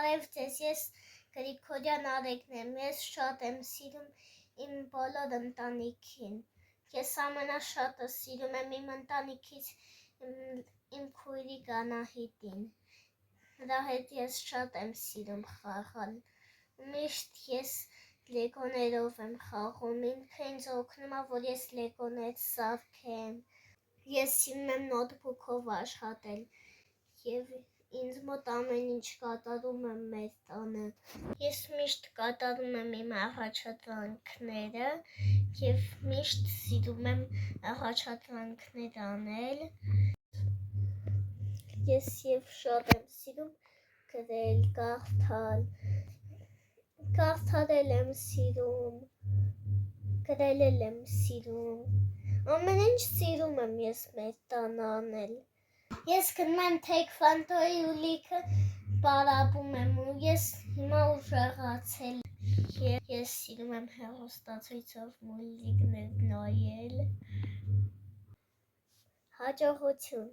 Բարև ձեզ, ես Գրիգորյան Արեգն եմ, ես շատ եմ սիրում իմ բոլոր ընտանիքին, ես ամենաշատը սիրում եմ իմ ընտանիքից իմ քույրիկ Անահիտին, նրա հետ ես շատ եմ սիրում խաղալ, միշտ ես լեգոներով եմ խաղում, ինքը ինձ օգնում է, որ ես լեգոներ սարքեմ, ես սիրում եմ նոթբուքով աշխատել և ինձ մոտ ամեն ինչ կատարում եմ մեր տանը, ես միշտ կատարում եմ իմ առաջադրանքները և միշտ սիրում եմ առաջադրանքներ անել, ես և շատ եմ սիրում գրել, կարդալ եմ սիրում, գրել եմ սիրում, ամեն ինչ սիրում եմ ես մեր տանը անել, ես գնում եմ թեքվանդոյի ու լիքը պարապում եմ ու ես հիմա ուժեղացել եմ, ես սիրում եմ հեռուստացույցով մուլտիկներ նայել, հաջողություն։